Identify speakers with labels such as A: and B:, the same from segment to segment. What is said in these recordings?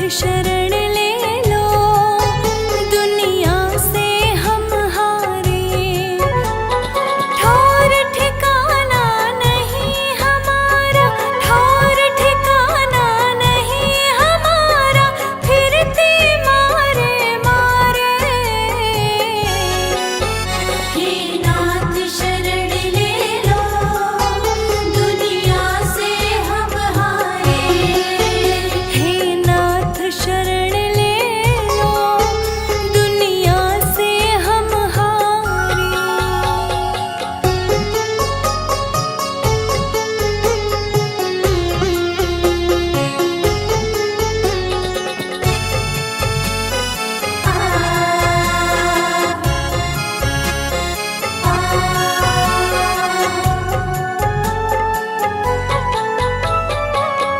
A: शरण ले लो, दुनिया से हम हारे। ठौर ठिकाना नहीं हमारा, ठौर ठिकाना नहीं हमारा, फिरते मारे मारे। हे नाथ शरण ले लो, दुनिया से हम हारे। हे नाथ शरण ले लो, दुनिया से हम हारे।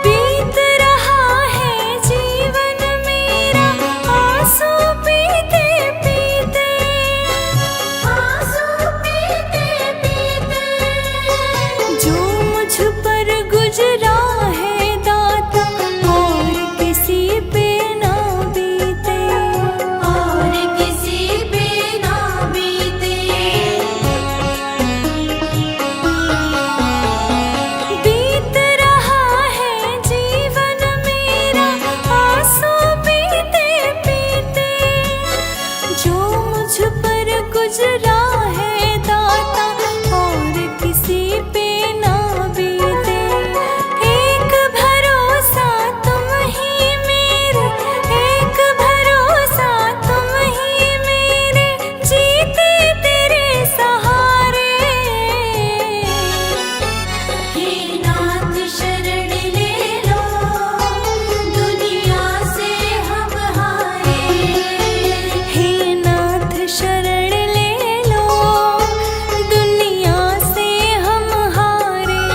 A: बीत रहा है जीवन मेरा, आंसू पीते पीते, आंसू पीते पीते। जो मुझ पर गुजरा है दाता, और किसी पे ना बीते, और किसी पे ना बीते। बीत रहा है जीवन मेरा, आंसू पीते पीते। जो मुझ पर गुजरा है दाता, और किसी पे ना बीते। एक भरोसा तुम ही मेरे, एक भरोसा तुम ही मेरे, जीते तेरे सहारे। हे नाथ शरण ले लो, दुनिया से हम हारे। हे नाथ शरण ले लो, दुनिया से हम हारे।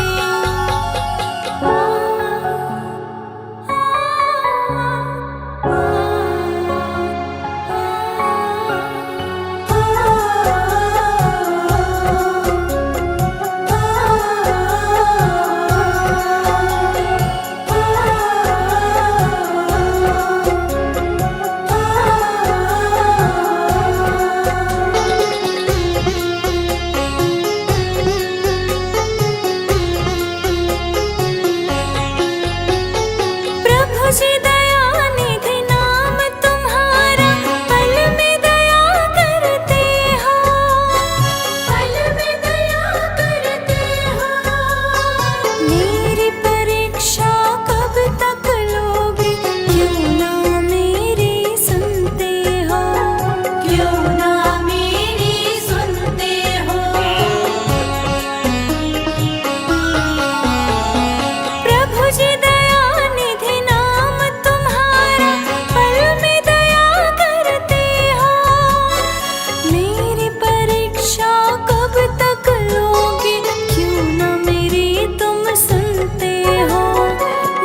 A: प्रभु जी दयानिधि नाम तुम्हारा, पल में दया करते हो, पल में दया करते हो। मेरी परीक्षा कब तक लोगे, क्यों ना मेरी सुनते हो, क्यों ना मेरी सुनते हो। प्रभु जी दयानिधि नाम तुम्हारा, पल में दया करते हो। मेरी परीक्षा कब तक लोगे, क्यों न मेरी तुम सुनते हो।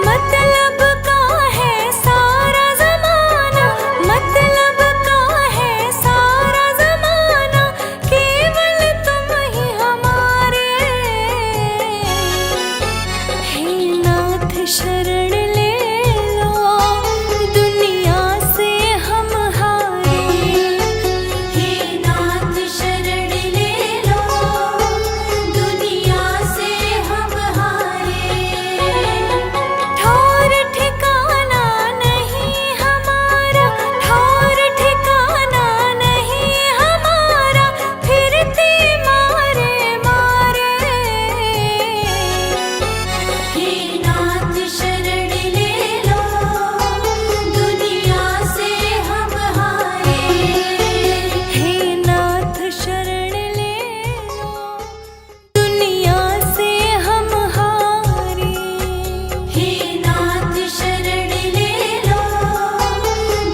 A: मतलब का है सारा जमाना, मतलब का है सारा जमाना, केवल तुम ही हमारे। हे नाथ शरण ले लो, दुनिया से हम हारे। हे नाथ शरण ले लो, दुनिया से हम हारे। ठौर ठिकाना नहीं हमारा, ठौर ठिकाना नहीं हमारा, फिरते मारे मारे। हे नाथ शरण ले लो, दुनिया से हम हारे। हे नाथ शरण ले लो, दुनिया से हम हारे। हे नाथ शरण ले लो,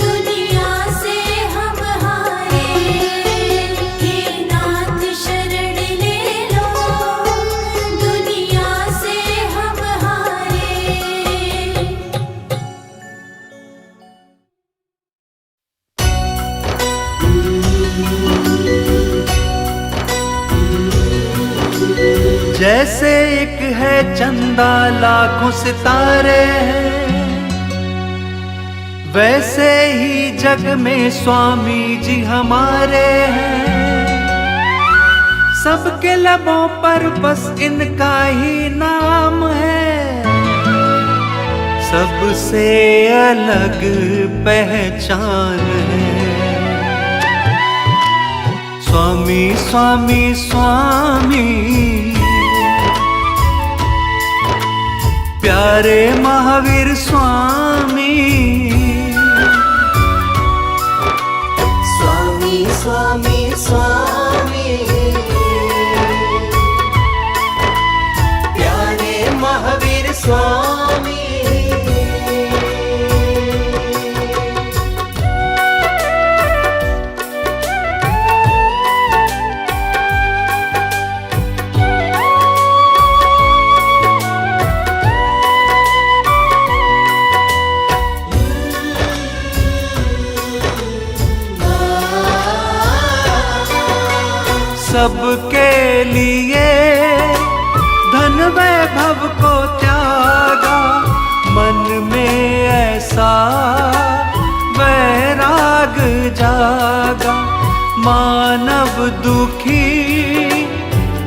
A: दुनिया से हम हारे। हे नाथ शरण ले लो, दुनिया से हम हारे।
B: जैसे एक है चंदा लाखों सितारे हैं, वैसे ही जग में स्वामी जी हमारे हैं, सबके लबों पर बस इनका ही नाम है, सबसे अलग पहचान है। स्वामी स्वामी स्वामी प्यारे महावीर स्वामी,
C: स्वामी स्वामी स्वामी प्यारे महावीर स्वामी।
B: सबके लिए धन वैभव को त्यागा, मन में ऐसा वैराग जागा। मानव दुखी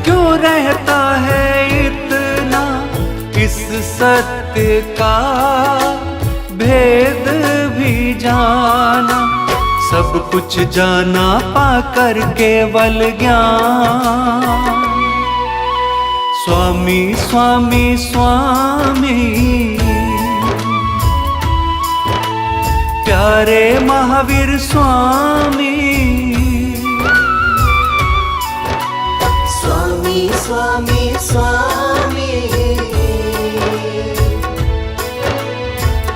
B: क्यों रहता है इतना, इस सत्य का भेद भी जाना। सब कुछ जाना पाकर केवल ज्ञान, स्वामी स्वामी स्वामी प्यारे महावीर स्वामी,
C: स्वामी स्वामी स्वामी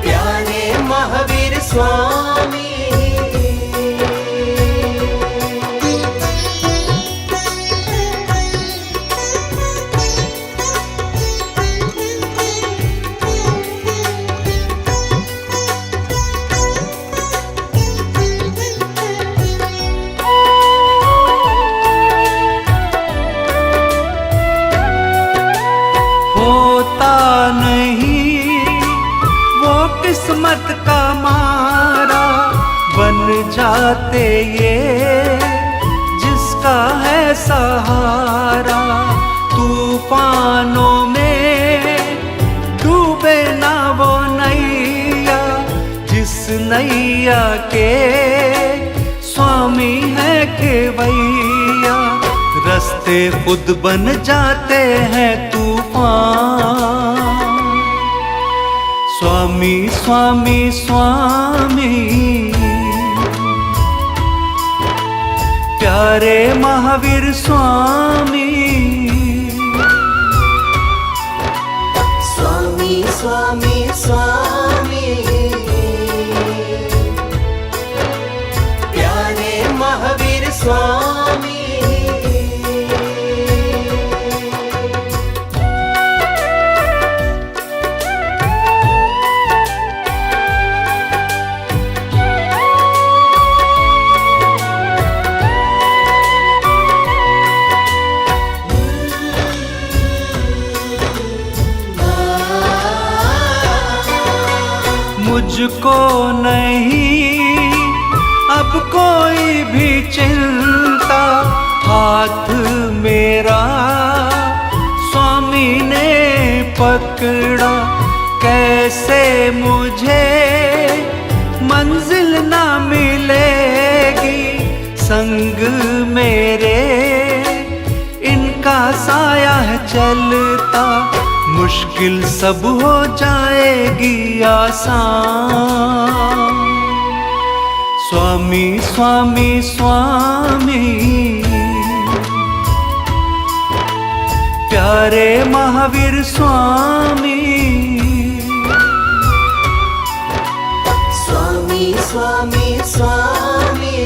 C: प्यारे महावीर स्वामी।
B: किस्मत का मारा बन जाते ये जिसका है सहारा। तूफानों में डूबे ना वो नैया, जिस नैया के स्वामी है केवैया। रास्ते खुद बन जाते हैं तूफान, स्वामी स्वामी स्वामी प्यारे महावीर स्वामी,
C: स्वामी स्वामी स्वामी प्यारे महावीर स्वामी।
B: मुझको नहीं अब कोई भी चिंता, हाथ मेरा स्वामी ने पकड़ा। कैसे मुझे मंजिल ना मिलेगी, संग मेरे इनका साया है चलता। मुश्किल सब हो जाएगी आसान, स्वामी स्वामी स्वामी प्यारे महावीर स्वामी,
C: स्वामी स्वामी स्वामी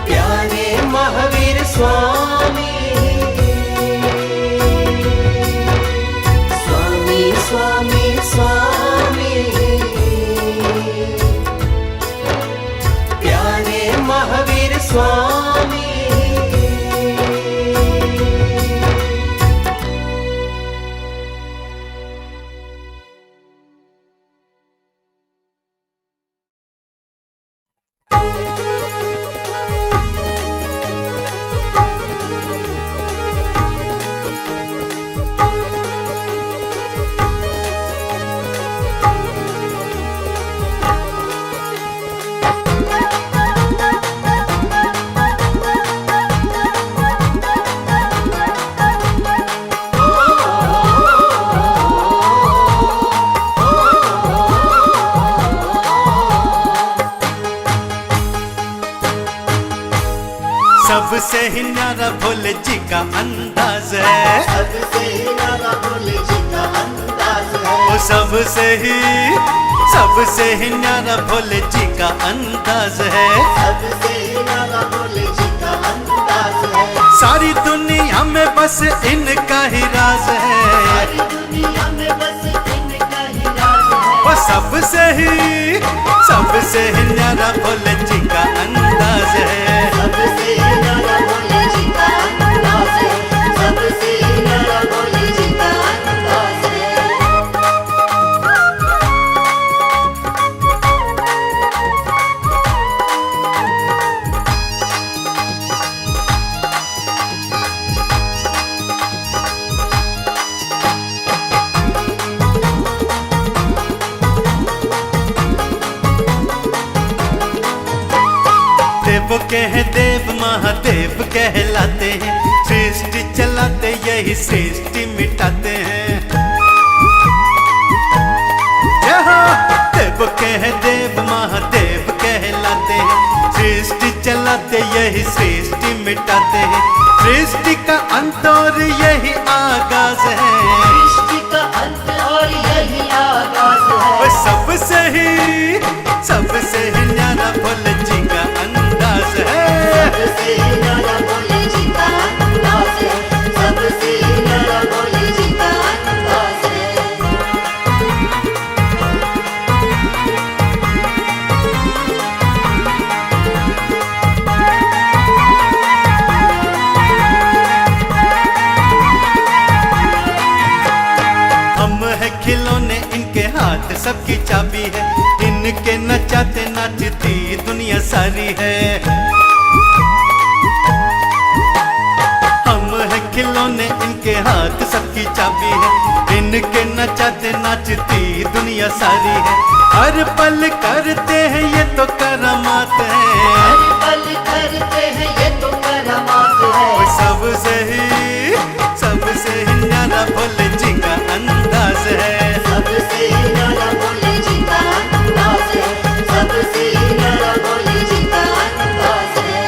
C: प्यारे महावीर स्वामी। स्वामी स्वामी प्यारे महावीर स्वामी।
B: सबसे ही न्यारा भोले जी का अंदाज है,
C: सबसे न्यारा भोले जी का अंदाज है।
B: वो सबसे ही न्यारा भोले जी का अंदाज है,
C: सबसे न्यारा भोले जी का अंदाज है।
B: सारी दुनिया में बस इनका ही राज है,
C: सारी दुनिया में बस इनका ही राज है।
B: वो सबसे ही न्यारा भोले जी का अंदाज है।
C: सबसे न्यारा भोले जी का अंदाज है। सबसे न्यारा भोले जी का अंदाज है।
B: देव के हैं देव महादेव कहलाते हैं, सृष्टि चलाते यही सृष्टि मिटाते हैं। देव के हैं देव महादेव कहलाते हैं, सृष्टि चलाते यही सृष्टि मिटाते हैं। सृष्टि का अंत और यही आगाज है,
C: सृष्टि का अंत और यही आगाज है।
B: वो सबसे ही न्यारा भोले जी का अंदाज है।
C: सबसे न्यारा भोले जी का अंदाज है। सबसे न्यारा भोले जी का अंदाज है।
B: हम है खिलौने इनके हाथ सबकी चाबी है, इनके नचाते नाचती दुनिया सारी है। हम है खिलौने इनके हाथ सबकी चाबी है, इनके नचाते नाचती दुनिया सारी है। हर पल करते हैं ये तो करामात है,
C: हर पल करते हैं ये तो करामात है।
B: वो सबसे ही न्यारा भोले जी का अंदाज है।
C: सबसे न्यारा भोले जी का अंदाज है। सबसे न्यारा भोले जी का अंदाज है।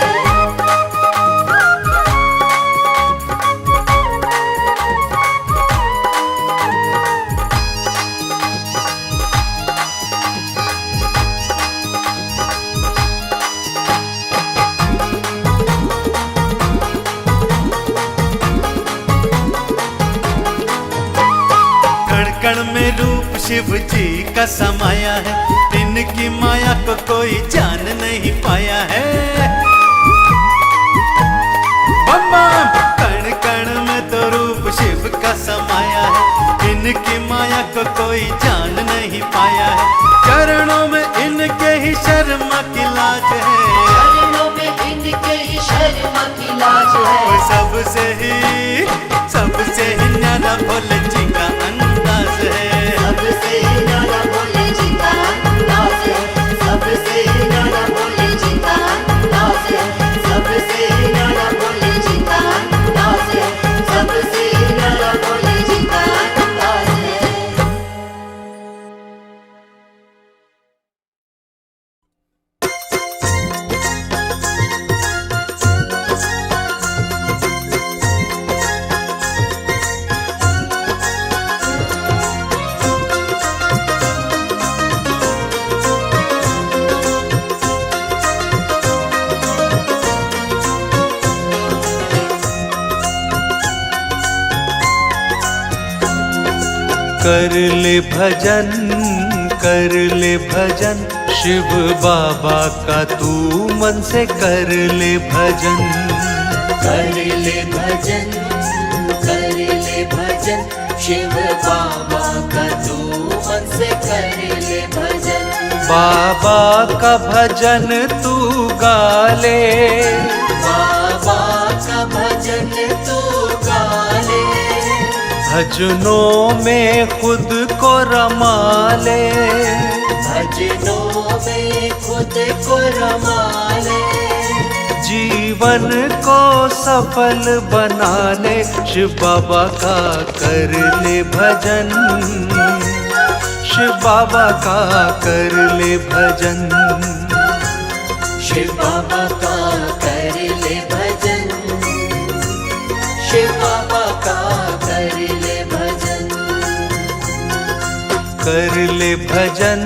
B: कण कण में रूप शिव जी का समाया है, इनकी माया को कोई जान नहीं पाया है। बम बम! कण कण में तो रूप शिव का समाया है, इनकी माया को कोई जान नहीं पाया है। चरणों में इनके ही शर्मा की लाज है,
C: चरणों में इनके ही शर्मा की लाज है।
B: वो सबसे ही न्यारा भोले जी का अंदाज है।
C: सबसे न्यारा भोले जी का अंदाज है। सबसे न्यारा भोले जी का अंदाज है। सबसे न्यारा भोले जी का अंदाज है। सबसे न्यारा भोले जी का अंदाज है।
B: कर ले भजन शिव बाबा का, तू मन से कर ले भजन।
C: कर ले भजन, कर ले भजन, शिव बाबा का तू मन से कर ले भजन।
B: बाबा का भजन तू गा ले,
C: बाबा का भजन तू गा ले।
B: भजनों में खुद को रमा ले,
C: भजनों में खुद को रमा ले।
B: जीवन को सफल बना ले, शिव बाबा का कर ले भजन। शिव बाबा का कर ले भजन।
C: शिव बाबा का कर ले भजन।
B: कर ले भजन,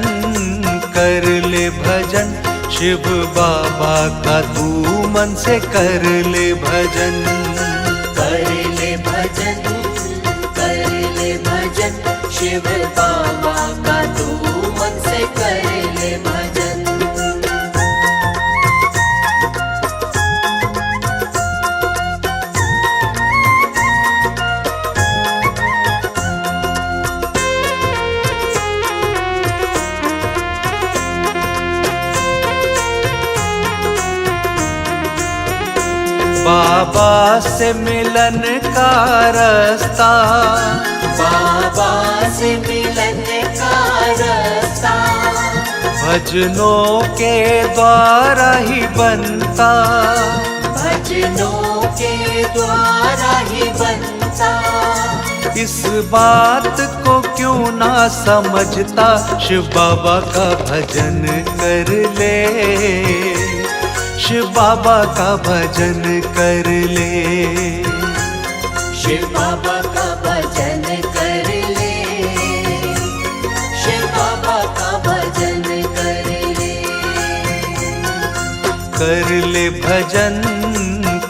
B: कर ले भजन, शिव बाबा का तू मन से कर ले भजन।
C: कर ले भजन, कर ले भजन, शिव बाबा का तू मन से कर ले भजन।
B: बाबा से मिलन का रास्ता,
C: बाबा से मिलन का रास्ता,
B: भजनों के द्वारा ही बनता,
C: भजनों के द्वारा ही बनता।
B: इस बात को क्यों ना समझता, शिव बाबा का भजन कर ले, शिव बाबा का भजन कर ले।
C: शिव बाबा का भजन कर ले, शिव बाबा का भजन कर ले।
B: कर ले भजन,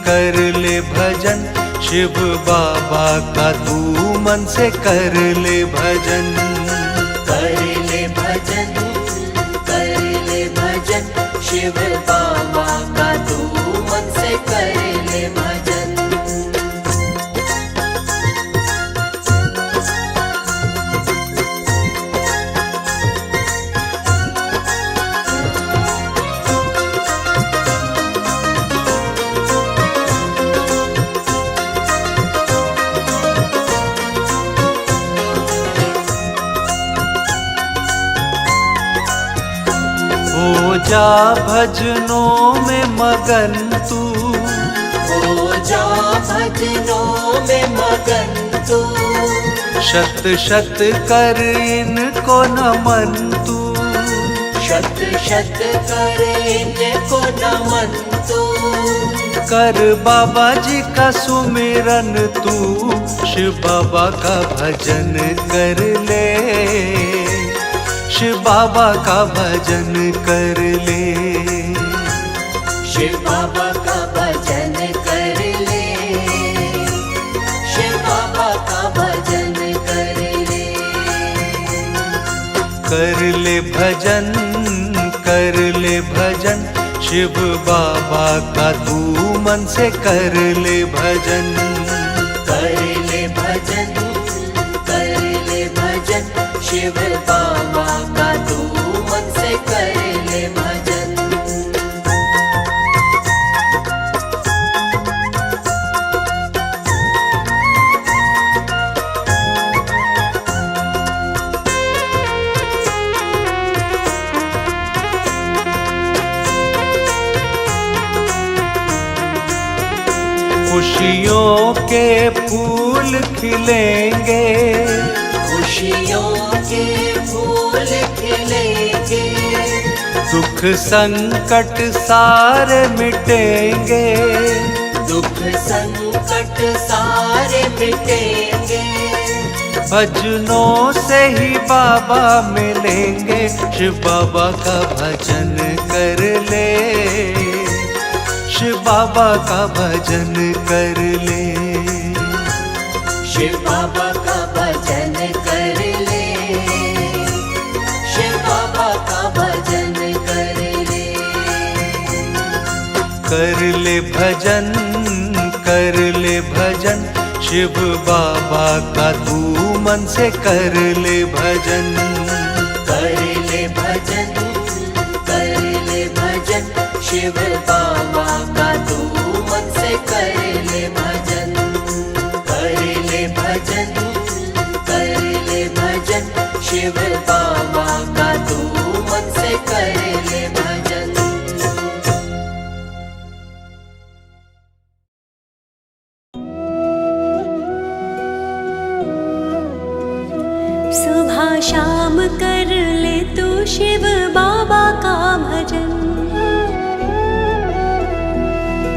B: कर ले भजन, शिव बाबा का तू मन से कर ले भजन।
C: कर ले भजन, कर ले भजन, शिव बाबा का तू मन से कर ले भजन।
B: हो जा भजनों में मगन तू,
C: हो जा भजनों में मगन तू,
B: शत शत कर इनको नमन तू,
C: शत शत कर इनको नमन तू।
B: कर बाबा जी का सुमिरन तू, शिव बाबा का भजन कर ले, शिव बाबा का भजन कर ले।
C: शिव बाबा का भजन कर ले, शिव बाबा का भजन कर ले।
B: कर ले भजन, कर ले भजन, शिव बाबा का तू मन से कर ले भजन।
C: कर ले भजन, कर ले भजन, शिव बाबा का तू मन से कर ले भजन।
B: खुशियों के फूल खिलेंगे,
C: खुशियों के फूल खिलेंगे,
B: दुख संकट सारे मिटेंगे,
C: दुख संकट सारे मिटेंगे।
B: भजनों से ही बाबा मिलेंगे, शिव बाबा का भजन कर ले, शिव बाबा का भजन कर ले।
C: शिव बाबा का भजन कर ले, शिव बाबा का भजन कर ले।
B: कर ले भजन, कर ले भजन, शिव बाबा का तू मन से कर ले भजन।
C: कर ले भजन, कर ले भजन, शिव बाबा का तू मन से कर ले भजन। कर ले भजन, कर ले भजन, शिव बाबा का तू मन से कर ले भजन।
A: सुबह शाम कर ले तू शिव बाबा का भजन,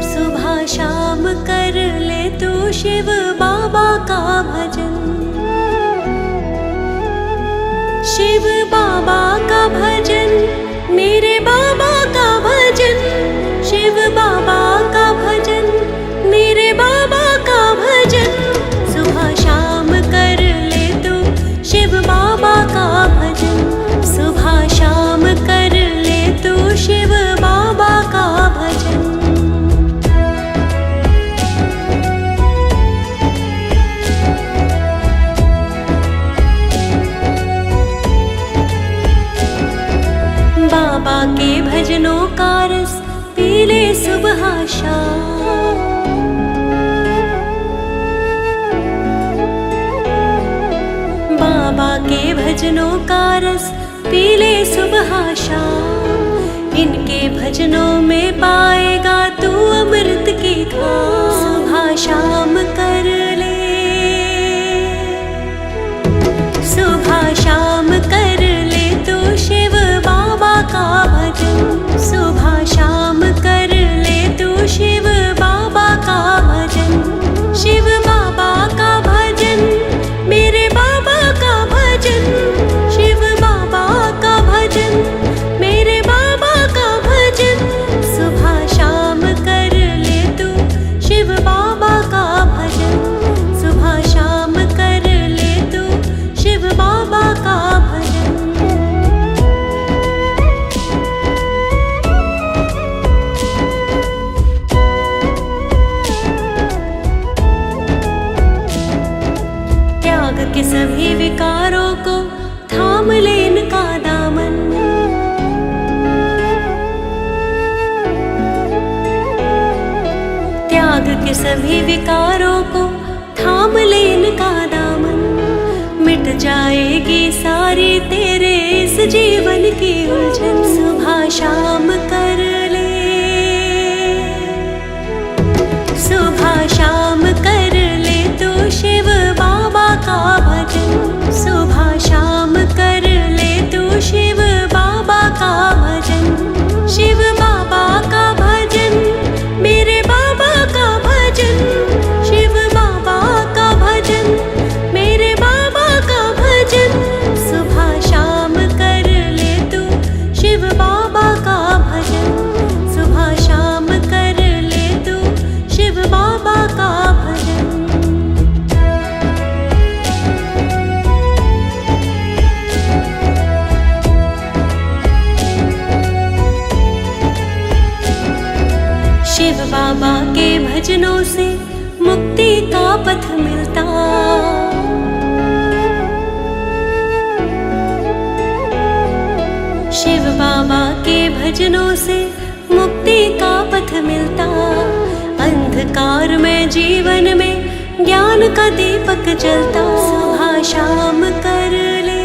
A: सुबह शाम कर ले तू शिव बाबा का भजन। शिव बाबा का भजन, मेरे बाबा का भजन। शिव बाबा का भजन, मेरे बाबा का भजन। सुबह शाम कर ले तू शिव बाबा का भजन। सुबह शाम कर ले तू शिव बाबा का भजन। बाबा के भजनों का रस पी ले सुबह शाम। बाबा के भजनों का रस पी ले सुबह शाम। इनके भजनों में पाएगा तू अमृत की खान। सुबह शाम कर ले, सुबह शाम कर ले तू शिव बाबा का भजन। सुबह शाम कर ले तू शिव बाबा का भजन। शिव बाबा का भजन, मेरे बाबा का भजन। शिव बाबा का भजन, मेरे बाबा का भजन। सुबह शाम कर ले तू शिव बाबा का भजन। सुबह शाम कर ले तू शिव बाबा का भजन। त्याग के सभी विकारों को थाम ले इनका दामन। त्याग के सभी विकारों को थाम ले इनका दामन। मिट जाएगी सारी तेरे इस जीवन की उलझन। सुबह शाम कर ले, सुबह शाम कर ले तू शिव बाबा का भजन। सुबह शाम कर ले तू शिव बाबा का भजन। शिव बाबा का भजन, मेरे बाबा का भजन। शिव बाबा का भजन, मेरे बाबा का भजन। सुबह शाम कर ले तू शिव बाबा का भजन। सुबह शाम कर ले तू शिव बाबा का भजन। शिव बाबा के भजनों से मुक्ति का पथ मिलता। शिव बाबा के भजनों से मुक्ति का पथ मिलता। अंधकार में जीवन में ज्ञान का दीपक जलता। सुबह शाम कर ले,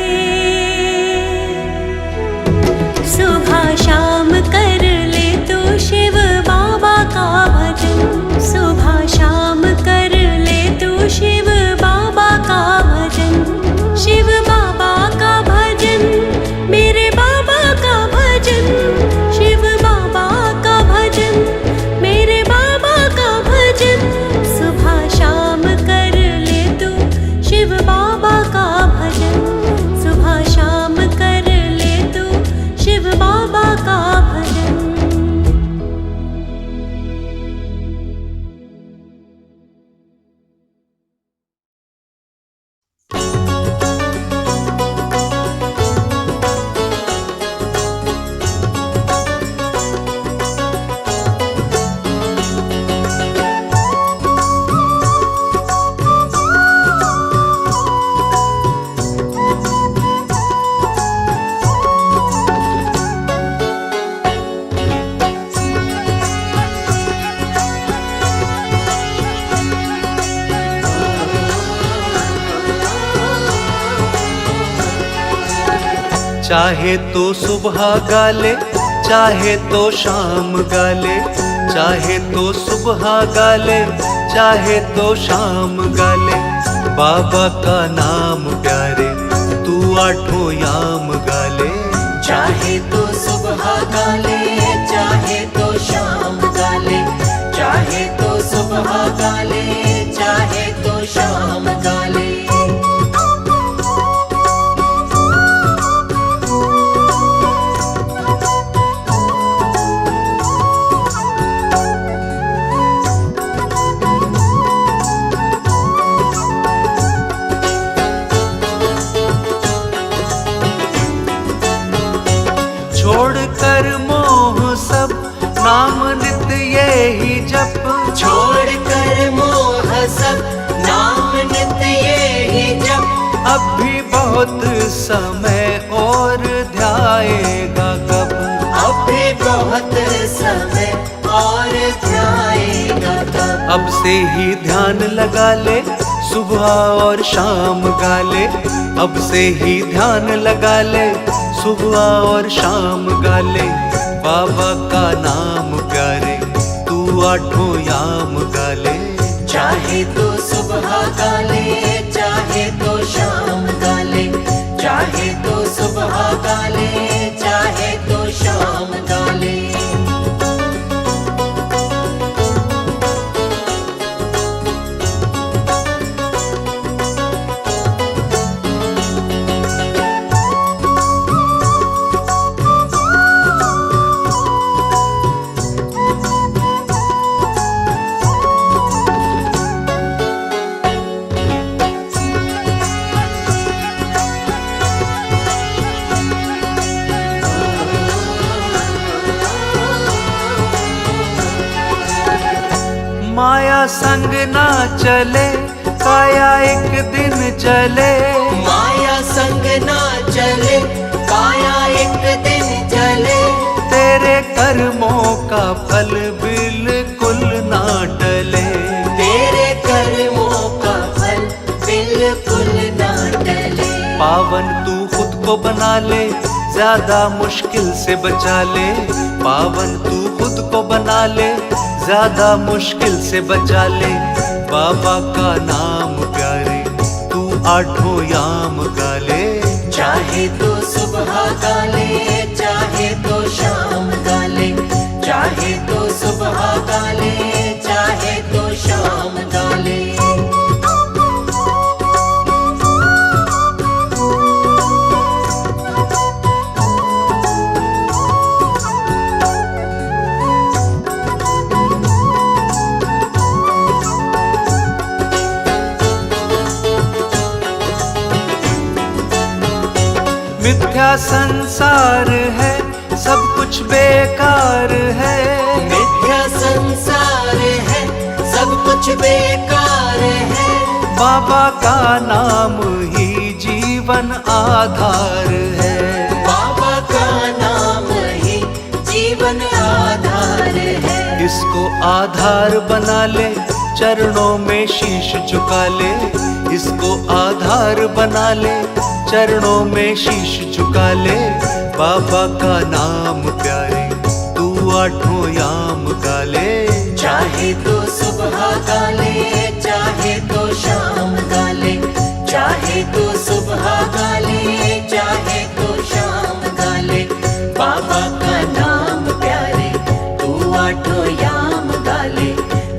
A: सुबह शाम कर ले तू शिव बाबा का भजन। सुबह शाम कर ले तू शिव बाबा का भजन। शिव बाबा का भजन, मेरे बाबा का भजन। शिव बाबा का भजन, मेरे बाबा का भजन। सुबह शाम कर ले तू शिव बाबा का भजन। सुबह शाम कर ले तू शिव बाबा का भजन।
B: चाहे तो सुबह गाले, चाहे तो शाम गाले। चाहे तो सुबह गाले, चाहे तो शाम गाले। बाबा का नाम प्यारे तू आठों याम गाले।
C: चाहे तो सुबह गाले, चाहे तो शाम गाले। चाहे तो सुबह गाले, चाहे तो शाम गाले।
B: छोड़ कर मोह सब नाम नित्य यही जप।
C: छोड़ कर मोह सब नाम नित्य यही जप।
B: अब भी बहुत समय और ध्याएगा कब।
C: अब भी बहुत समय और ध्याएगा कब।
B: अब से ही ध्यान लगा ले, सुबह और शाम गा ले। अब से ही ध्यान लगा ले, सुबह और शाम गा ले। बाबा का नाम प्यारे तू आठों याम गा ले।
C: चाहे तो सुबह गा ले, चाहे तो शाम गा ले। चाहे तो सुबह गा ले, चाहे तो शाम गा ले।
B: माया संग ना चले, काया एक दिन चले।
C: माया संग ना चले, काया एक दिन चले।
B: तेरे कर्मों का फल बिल्कुल ना टले।
C: तेरे कर्मों का फल बिल्कुल ना टले।
B: पावन तू खुद को बना ले, ज्यादा मुश्किल से बचा ले। पावन तू खुद को बना ले, ज्यादा मुश्किल से बचा ले। बाबा का नाम प्यारे तू आठों याम गा ले।
C: चाहे तो सुबह गा ले, चाहे तो शाम गा ले। चाहे तो सुबह गा ले, चाहे तो शाम गा ले।
B: मिथ्या संसार है, सब कुछ बेकार है।
C: मिथ्या संसार है, सब कुछ बेकार है।
B: बाबा का नाम ही जीवन आधार है।
C: बाबा का नाम ही जीवन आधार है।
B: इसको आधार बना ले, चरणों में शीश झुका ले। इसको आधार बना ले, चरणों में शीश झुका ले। बाबा का नाम प्यारे तू आठों याम गा ले।
C: चाहे तो सुबह गा ले, चाहे तो शाम गा ले। चाहे तो सुबह गा ले, चाहे तो शाम गा ले। बाबा का नाम प्यारे तू आठों याम गा ले।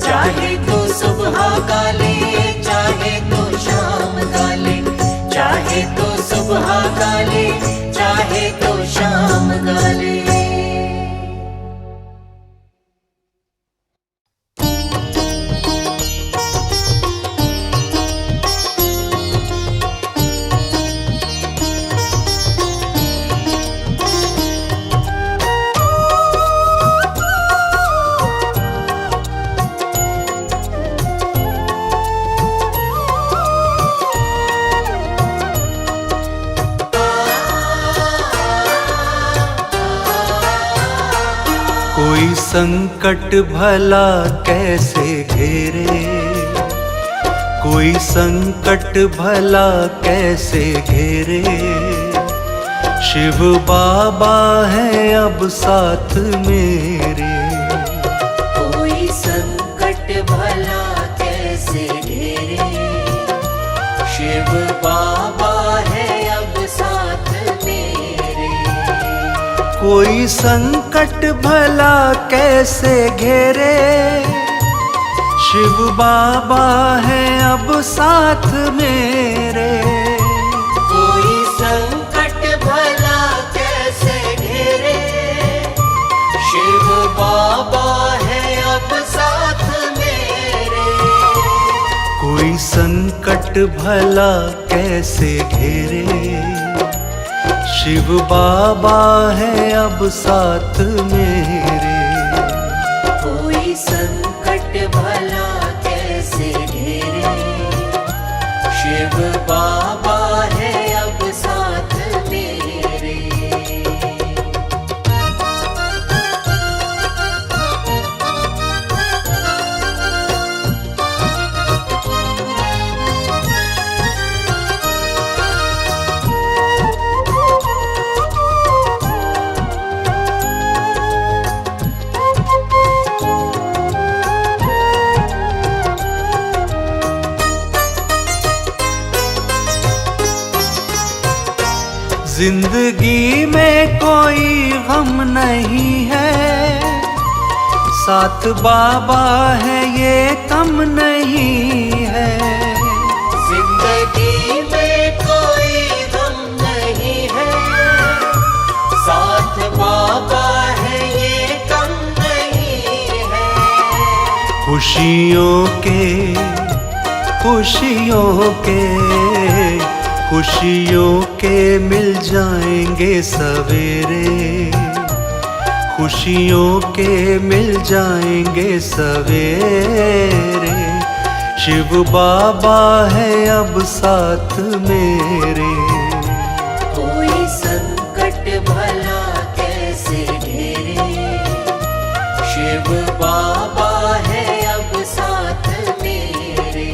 C: चाहे तो सुबह गा ले, चाहे तो शाम गा ले। चाहे तो सुबह गा ले, चाहे तो शाम गा ले।
B: कोई संकट भला कैसे घेरे, कोई संकट भला कैसे घेरे। शिव बाबा है अब साथ मेरे।
C: कोई संकट भला कैसे घेरे। शिव बाबा है अब साथ मेरे।
B: कोई संकट भला कैसे घेरे। शिव बाबा है अब साथ मेरे।
C: कोई संकट भला कैसे घेरे। शिव बाबा है अब साथ मेरे।
B: कोई संकट भला कैसे घेरे। शिव बाबा है अब साथ मेरे।
C: कोई संकट भला कैसे घेरे, शिव बाबा है अब साथ मेरे।
B: जिंदगी में कोई गम नहीं है, साथ बाबा है ये कम नहीं है।
C: जिंदगी में कोई गम नहीं है, साथ बाबा है ये कम नहीं है।
B: खुशियों के खुशियों के मिल जाएंगे सवेरे, खुशियों के मिल जाएंगे सवेरे। शिव बाबा है अब साथ मेरे।
C: कोई संकट भला कैसे घेरे, शिव बाबा है अब साथ मेरे।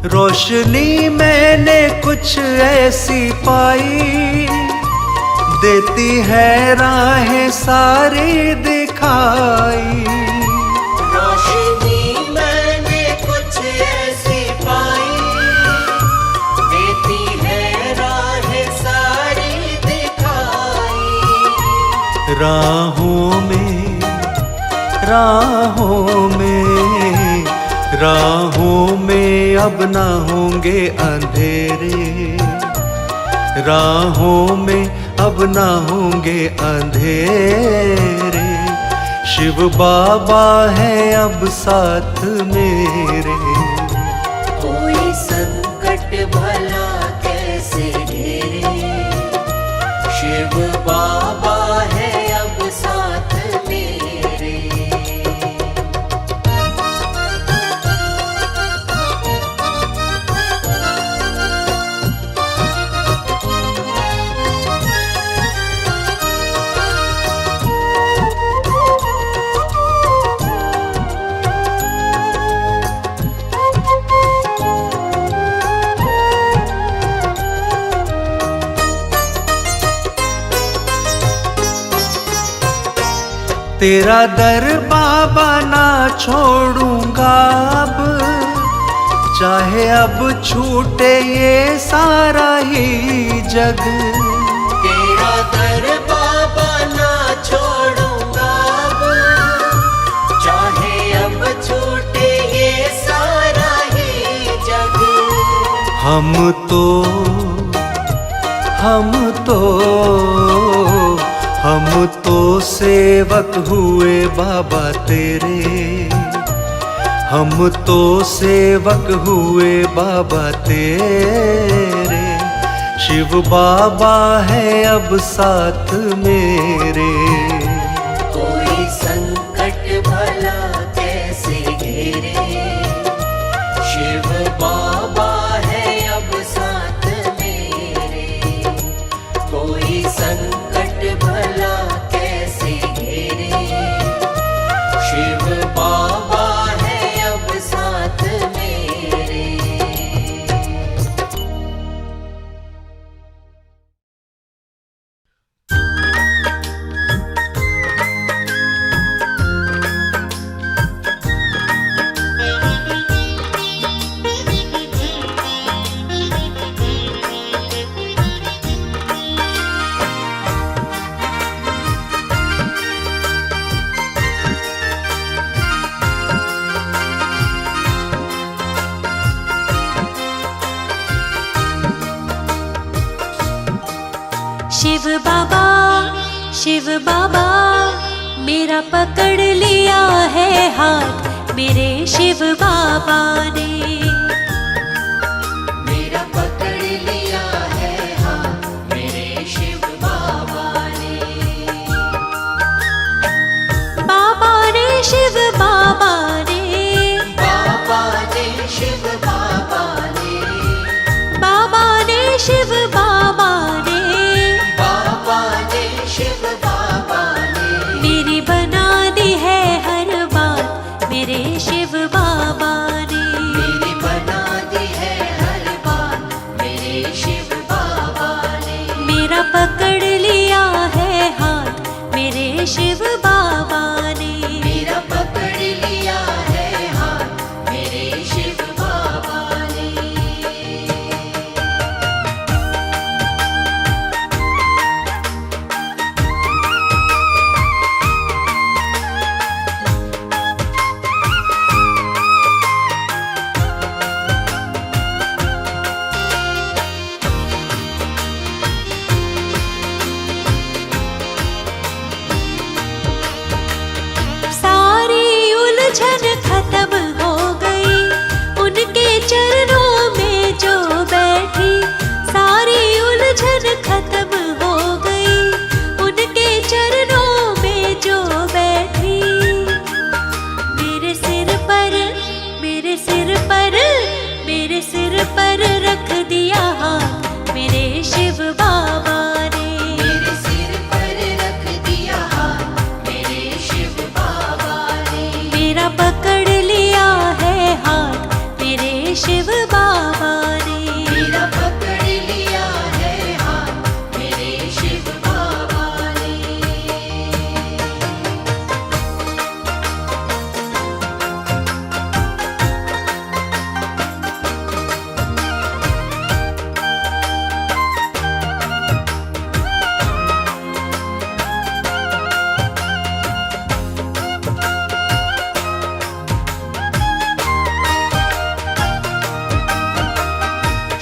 B: रोशनी मैंने कुछ ऐसी पाई, देती है राहें सारी दिखाई।
C: रोशनी मैंने कुछ ऐसी पाई, देती है राहें सारी दिखाई।
B: राहों में अब ना होंगे अंधेरे, राहों में अब ना होंगे अंधेरे। शिव बाबा है अब साथ मेरे।
C: कोई संकट भला कैसे घेरे, शिव बाबा है अब साथ मेरे।
B: तेरा दर बाबा ना छोड़ूंगा अब, चाहे अब छूटे ये सारा ही जग।
C: तेरा दर बाबा ना छोड़ूंगा अब, चाहे अब छूटे ये सारा ही जग।
B: हम तो सेवक हुए बाबा तेरे, हम तो सेवक हुए बाबा तेरे। शिव बाबा है अब साथ मेरे।
C: कोई संकट भला कैसे घेरे, शिव बाबा है अब साथ मेरे। कोई संकट भला कैसे घेरे, शिव बाबा है अब साथ मेरे।
A: शिव बाबा मेरा पकड़ लिया है हाथ मेरे शिव बाबा ने।
C: मेरा पकड़ लिया है हाथ मेरे शिव बाबा ने।
A: बाबा ने शिव बाबा ने।
C: बाबा ने शिव बाबा ने।
A: बाबा ने शिव बाबा ने।
C: बाबा ने शिव बाबा ने।
A: मेरी बना दी है हर बात मेरे शिव बाबा ने।
C: मेरी बना दी है हर बात मेरे शिव बाबा ने।
A: मेरा पकड़ लिया है हाथ मेरे शिव बाबा ने।
C: मेरा पकड़ लिया है हाथ मेरे शिव बाबा ने।
A: सारी उलझन खत्म हो गई उनके चरणों में जो बैठी। सारी उलझन खत्म हो गई उनके चरणों में जो बैठी। मेरे सिर पर मेरे सिर पर मेरे सिर पर रख दिया हाथ मेरे शिव बाबा ने।
C: मेरे सिर पर रख दिया हाथ मेरे शिव बाबा ने।
A: मेरा पकड़ लिया है हाथ मेरे शिव बाबा ने।
C: मेरा पकड़ लिया है हाथ मेरे शिव बाबा ने।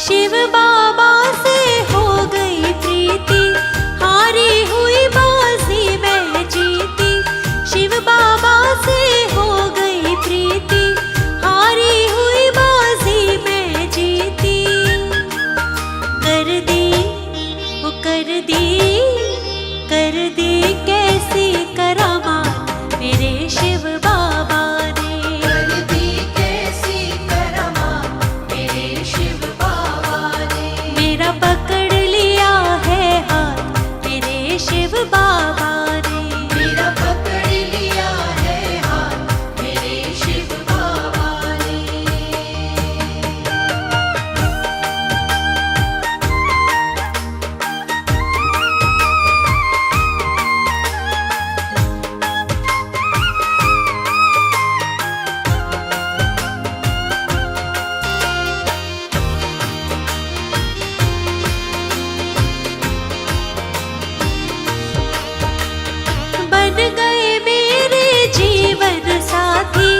A: शिव बाबा से हो गई प्रीति हारी हुई बाजी मैं जीती। शिव बाबा से हो गई प्रीति हारी हुई बाजी मैं जीती। कर दी वो कर दी कैसी करामात मेरे शिव बाबा ने।
C: कर दी कैसी करामात मेरे शिव बाबा ने।
A: मेरा पकड़ लिया है हाथ मेरे शिव बाबा ने।
C: मेरा पकड़ लिया है हाथ मेरे शिव बाबा ने।
A: बन गए मेरे जीवन साथी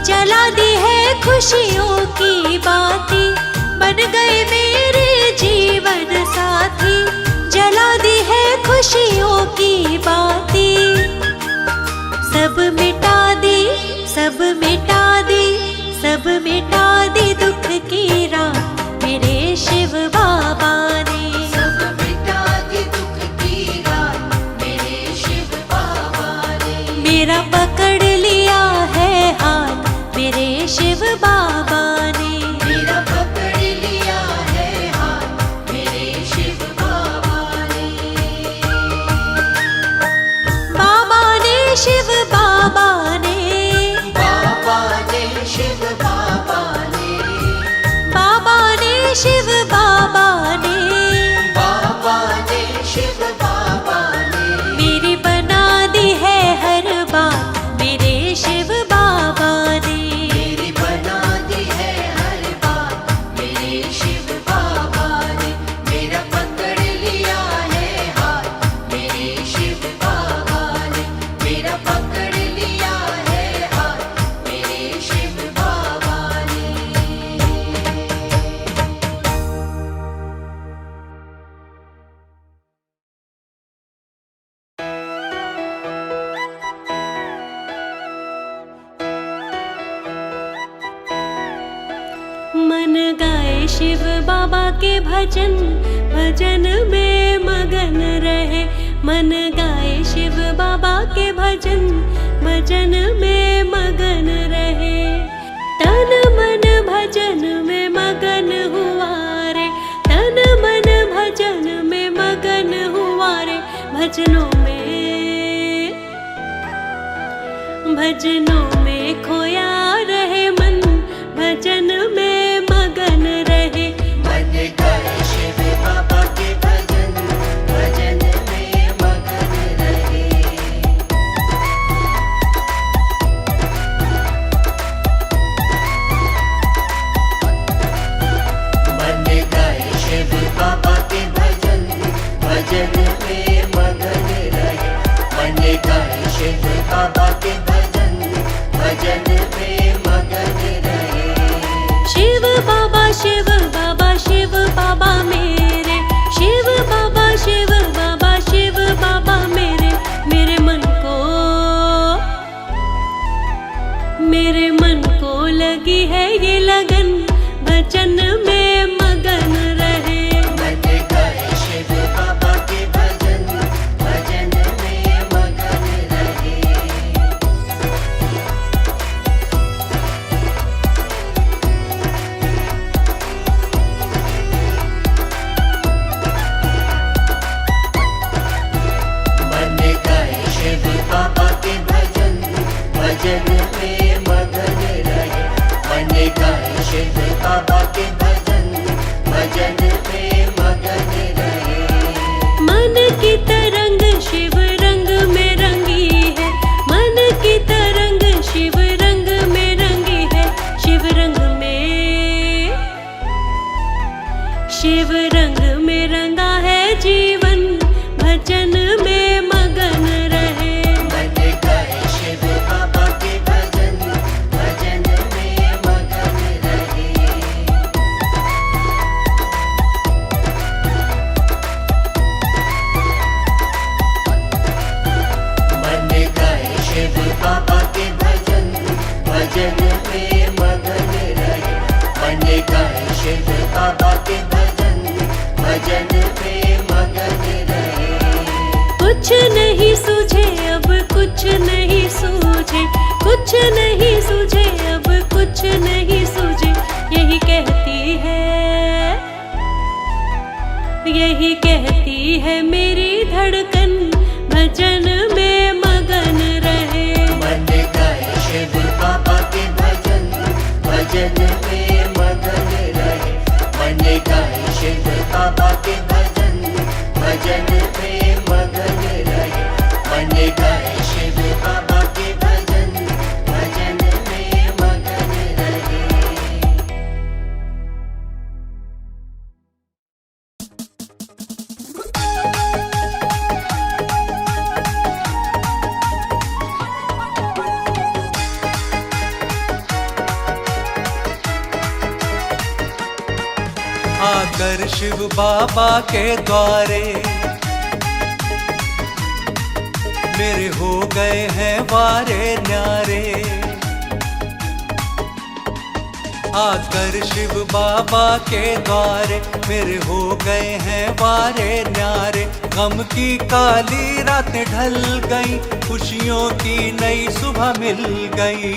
A: जला दी है खुशियों की बाती। बन गए मेरे जीवन साथी जला दी है खुशियों की बाती। सब मिटा दी सब मिटा दी सब मिटा दी दुख की रात मेरे शिव बाबा ने।
C: सब मिटा दी दुख की रात मेरे शिव बाबा ने।
A: मेरा पकड़ लिया है हाथ मेरे शिव बाबा ने।
C: मेरा पकड़ लिया है हाथ मेरे शिव बाबा
A: शिव बाबा के भजन, भजन में मगन रहे। मन गाए शिव बाबा के भजन, भजन में मगन रहे। तन मन भजन में मगन हुआ रे, तन मन भजन में मगन हुआ रे। भजनों में खोया रहे मन, भजन में मगन रहे।
C: मन गाए शिव बाबा के भजन, भजन में मगन रहे। मन गाए शिव बाबा के भजन, भजन में मगन रहे। मन गाए शिव बाबा के भजन, भजन में मगन रहे।
A: शिव बाबा शिव बाबा शिव बाबा मेरे, शिव बाबा शिव बाबा शिव बाबा मेरे। मेरे मन को लगी है ये लगन, भजन में मगन रहे।
C: मन गाए शिव बाबा के भजन, भजन में मगन रहे। मन गाए शिव बाबा के भजन, भजन में मगन रहे। मन गाए शिव बाबा के भजन, भजन में मगन रहे।
A: मन की तरंग शिव रंग में रंगी है, मन की तरंग शिव रंग में रंगी है। शिव रंग में रंगा है जीवन, भजन में मगन रहे।
C: मन गाए शिव बाबा के भजन, भजन में मगन रहे। मन गाए शिव बाबा के भजन, भजन में मगन रहे। मन गाए शिव बाबा के भजन, भजन में मगन रहे।
A: कुछ नहीं सूझे अब कुछ नहीं सूझे, कुछ नहीं सूझे अब कुछ नहीं सूझे। यही कहती है मेरी धड़कन, भजन में मगन रहे।
C: मन गाए शिव बाबा के भजन, भजन में मगन रहे। मन गाए शिव बाबा के भजन, भजन में मगन रहे। मन गाए शिव बाबा के भजन, भजन में मगन रहे।
B: आकर शिव बाबा के द्वारे मेरे हो गए हैं वारे न्यारे। आकर शिव बाबा के द्वारे मेरे हो गए हैं वारे न्यारे। गम की काली रातें ढल गई, खुशियों की नई सुबह मिल गई।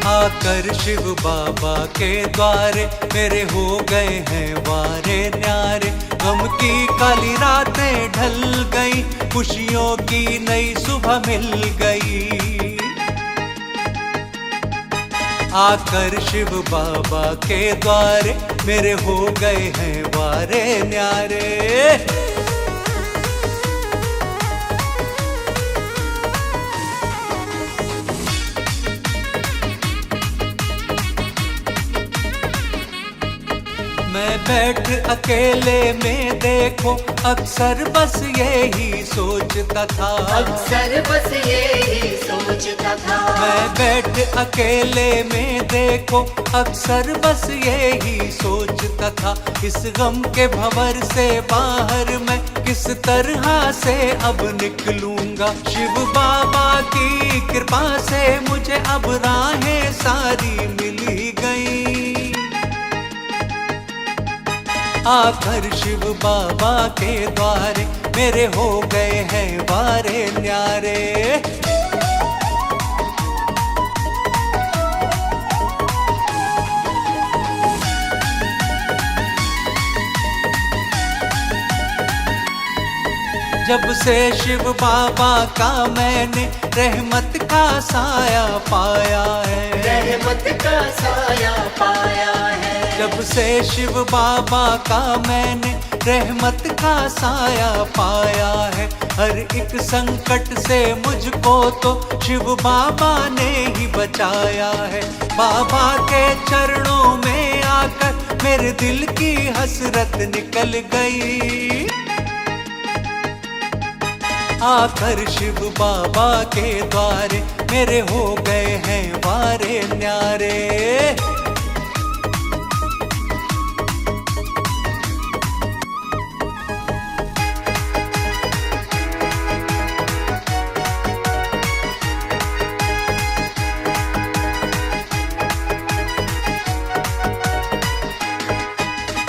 B: आकर शिव बाबा के द्वारे मेरे हो गए हैं वारे न्यारे। गम की काली रातें ढल गई, खुशियों की नई सुबह मिल गई। आकर शिव बाबा के द्वारे मेरे हो गए हैं वारे न्यारे। मैं बैठ अकेले में देखो अक्सर बस यही सोचता था।
C: अक्सर बस यही सोचता था।
B: मैं बैठ अकेले में देखो अक्सर बस यही सोचता था। इस गम के भंवर से बाहर मैं किस तरह से अब निकलूंगा। शिव बाबा की कृपा से मुझे अब राहें सारी मिल ही गई। आकर शिव बाबा के द्वारे मेरे हो गए हैं वारे न्यारे। जब से शिव बाबा का मैंने रहमत का साया पाया है,
C: रहमत का साया पाया है।
B: जब से शिव बाबा का मैंने रहमत का साया पाया है, हर एक संकट से मुझको तो शिव बाबा ने ही बचाया है। बाबा के चरणों में आकर मेरे दिल की हसरत निकल गई। आकर शिव बाबा के द्वारे मेरे हो गए हैं वारे न्यारे।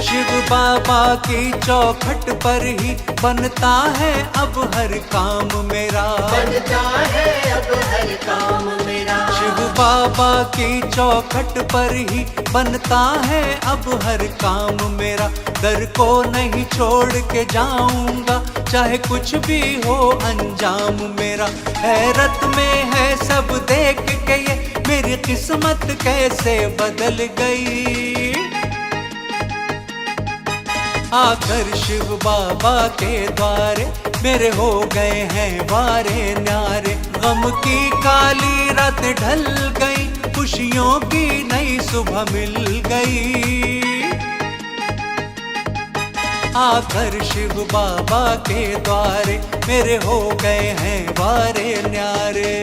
B: शिव बाबा की चौखट पर ही बनता है अब हर काम मेरा,
C: बनता है अब हर काम मेरा।
B: शिव बाबा की चौखट पर ही बनता है अब हर काम मेरा। दर को नहीं छोड़ के जाऊंगा चाहे कुछ भी हो अंजाम मेरा। हैरत में है सब देख के ये मेरी किस्मत कैसे बदल गई। आकर शिव बाबा के द्वारे मेरे हो गए हैं वारे न्यारे। गम की काली रात ढल गई, खुशियों की नई सुबह मिल गई। आकर शिव बाबा के द्वारे मेरे हो गए हैं वारे न्यारे।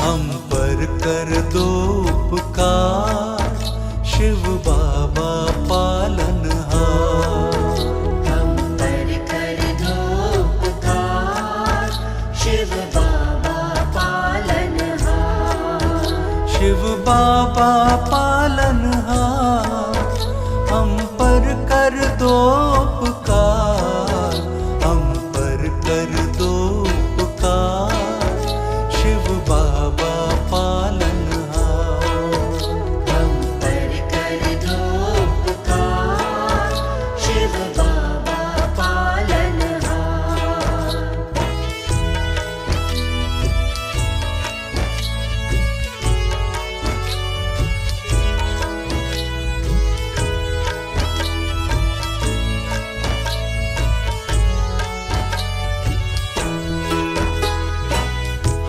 B: हम पर कर दो उपकार शिव बाबा पालनहार।
C: हम पर कर दो उपकार शिव बाबा पालनहार।
B: शिव बाबा पालनहार हम पर कर दो उपकार, हम पर कर दो उपकार शिव बाबा पालनहार।
C: हम पर कर दो उपकार शिव बाबा पालनहार।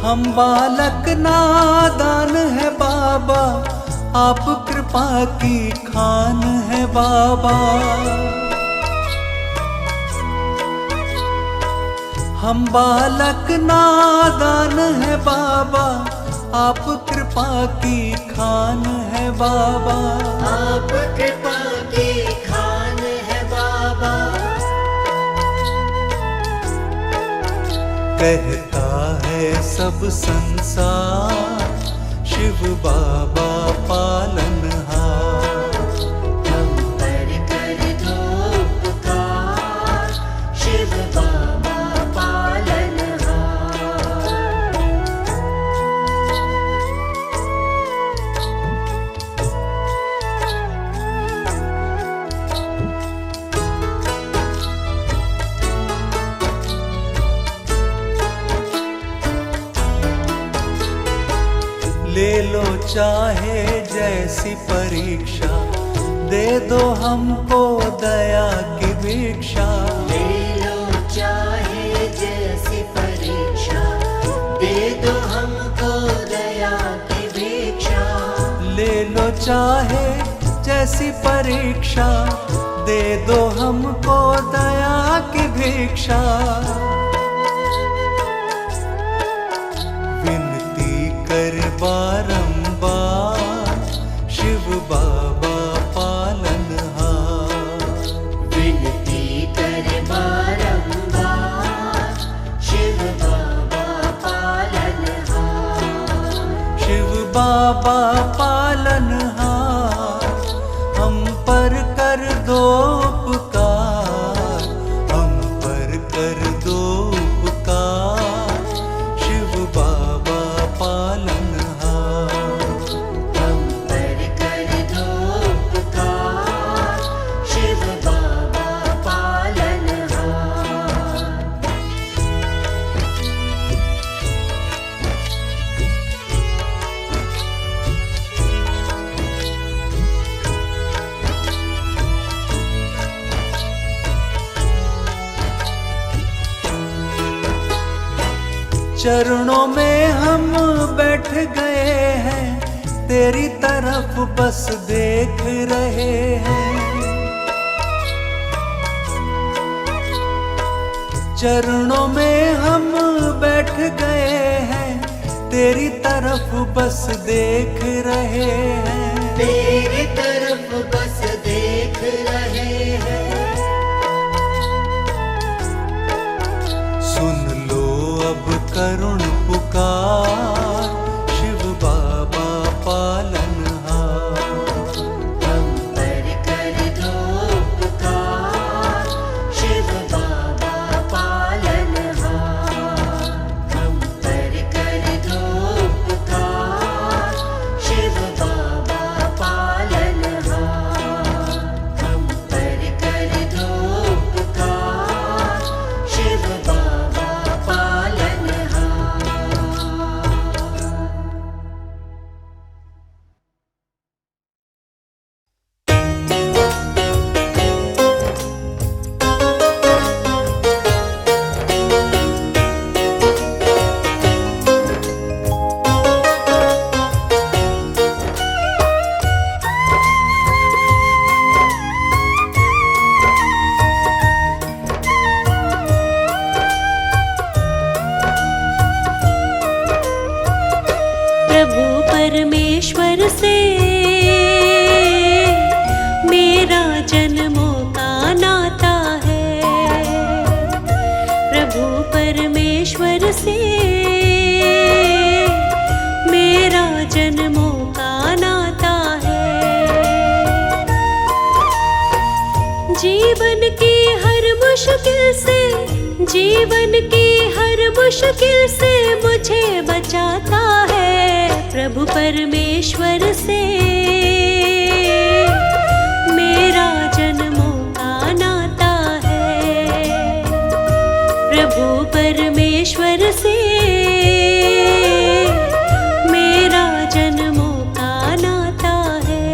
B: हम बालक नादान है बाबा, आप कृपा की खान है बाबा। हम बालक नादान है बाबा, आप कृपा की खान है बाबा।
C: आप कृपा की खान है बाबा।
B: कहता है सब संसार शिव बाबा पालनहार।
C: हम पर कर दो उपकार शिव बाबा पालनहार।
B: ले लो चाहे जैसी परीक्षा, दे दो हमको दया की भिक्षा।
C: ले लो चाहे जैसी परीक्षा, दे दो हमको दया की भिक्षा।
B: ले लो चाहे जैसी परीक्षा, दे दो हमको दया की भिक्षा, विनती कर बारंबार शिव बाबा पालनहार।
C: विनती कर बारंबार शिव बाबा पालनहार।
B: शिव बाबा पालनहार, हम पर कर दो उपकार, हम पर कर दो उपकार शिव बाबा पालनहार।
C: हम पर कर दो उपकार शिव बाबा पालनहार।
B: चरणों में हम बैठ गए हैं, तेरी तरफ बस देख रहे हैं। चरणों में हम बैठ गए हैं, तेरी तरफ बस देख रहे हैं।
C: तेरी तरफ बस देख रहे हैं।
B: सुन लो अब करुण पुकार शिव बाबा पालनहार।
C: हम पर कर दो उपकार शिव बाबा पालनहार। हम पर कर दो उपकार शिव बाबा पालनहार। हम पर कर दो उपकार शिव बाबा पालनहार।
A: प्रभु परमेश्वर से मेरा जन्मों का नाता है। प्रभु परमेश्वर से मेरा जन्मों का नाता है। जीवन की हर मुश्किल से, जीवन की हर मुश्किल से मुझे बचाता है। प्रभु परमेश्वर से मेरा जन्मों का नाता है। प्रभु परमेश्वर से मेरा जन्मों का नाता है।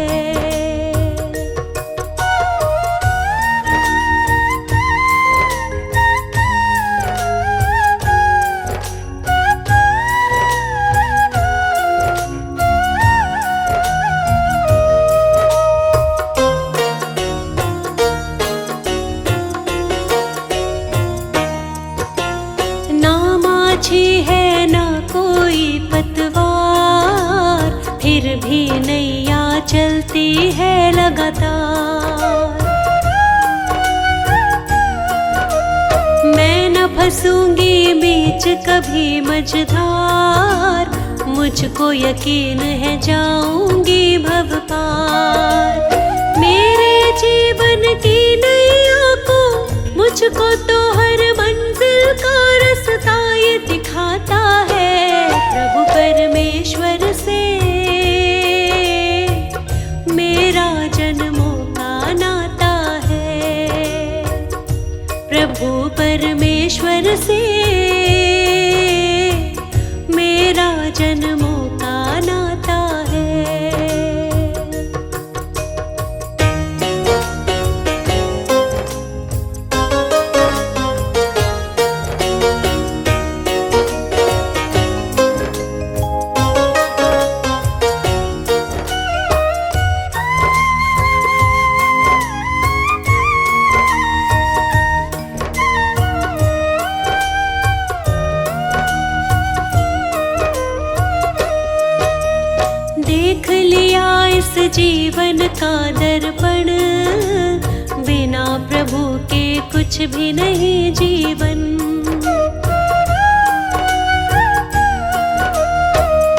A: ना माछी है ना कोई पतवार, फिर भी नैया चलती है लगातार। मैं न फंसूंगी बीच कभी मझधार, मुझको यकीन है जाऊंगी भव पार। मेरे जीवन की नैया को मुझको तो हर मंजिल का रास्ता ये दिखाता है। प्रभु परमेश्वर से मेरा जन्मों का नाता है। प्रभु परमेश्वर से मेरा जन्मों का नाता है। जीवन का दर्पण, बिना प्रभु के कुछ भी नहीं जीवन।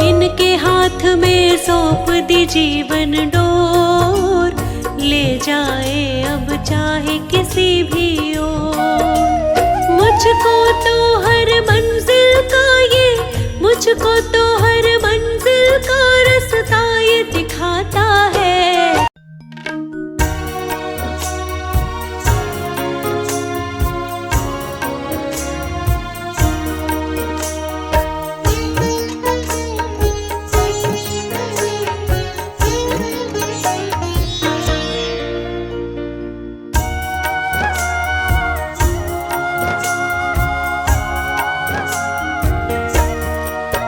A: इनके हाथ में सौंप दी जीवन डोर, ले जाए अब चाहे किसी भी ओर। मुझको तो हर मंजिल का ये, मुझको तो हर मंजिल का रास्ता ये दिखाता है।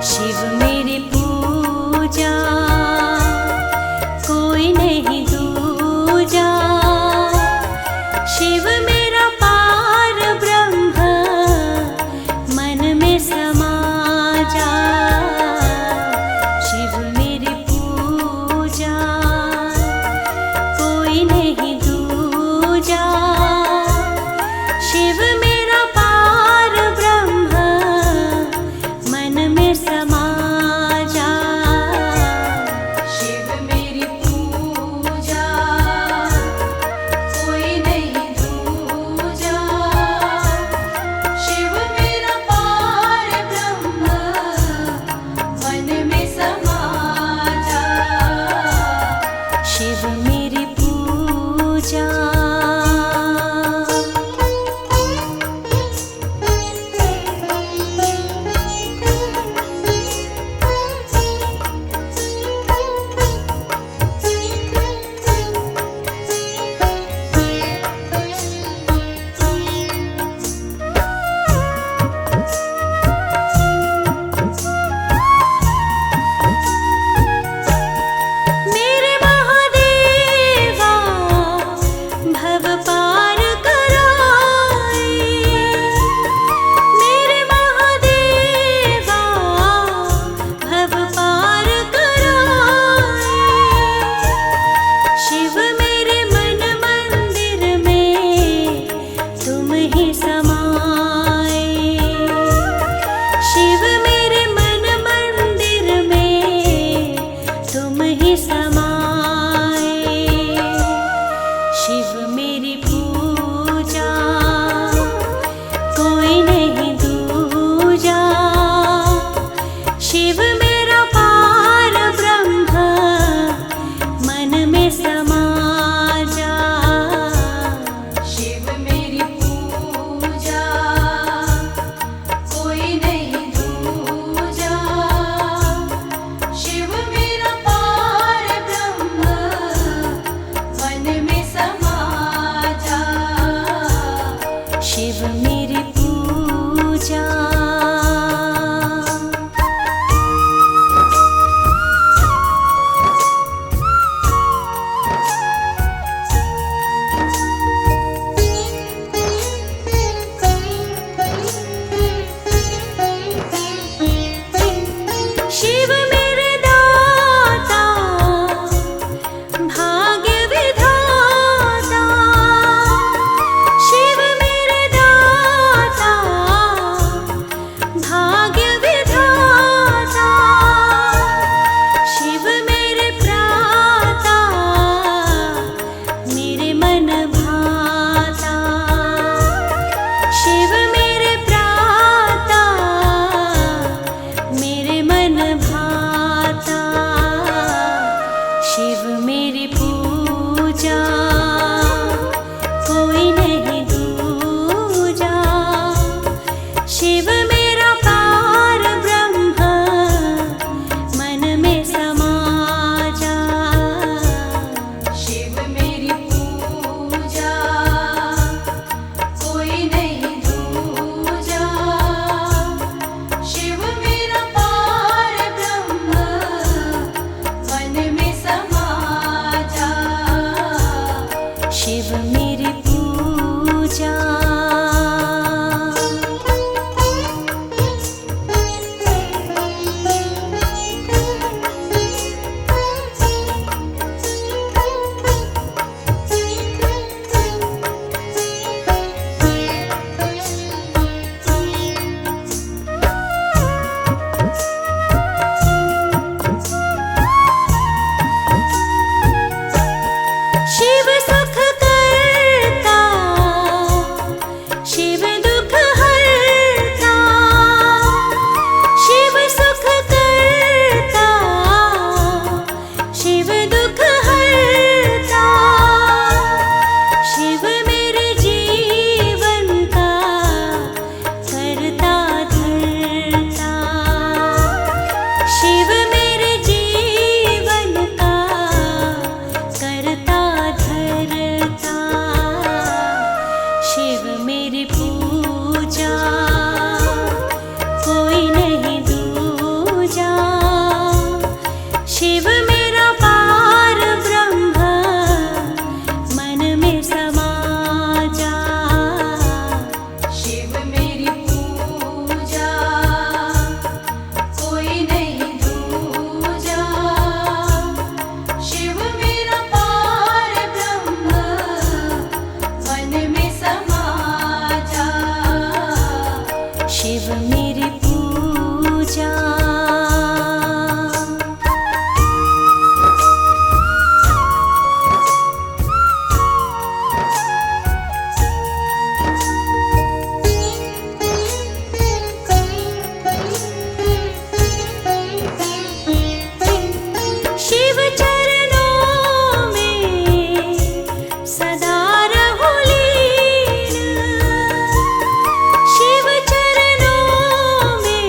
A: शिव शिव मेरी पूजा। शिव चरणों में सदा रहूं लीन, शिव चरणों में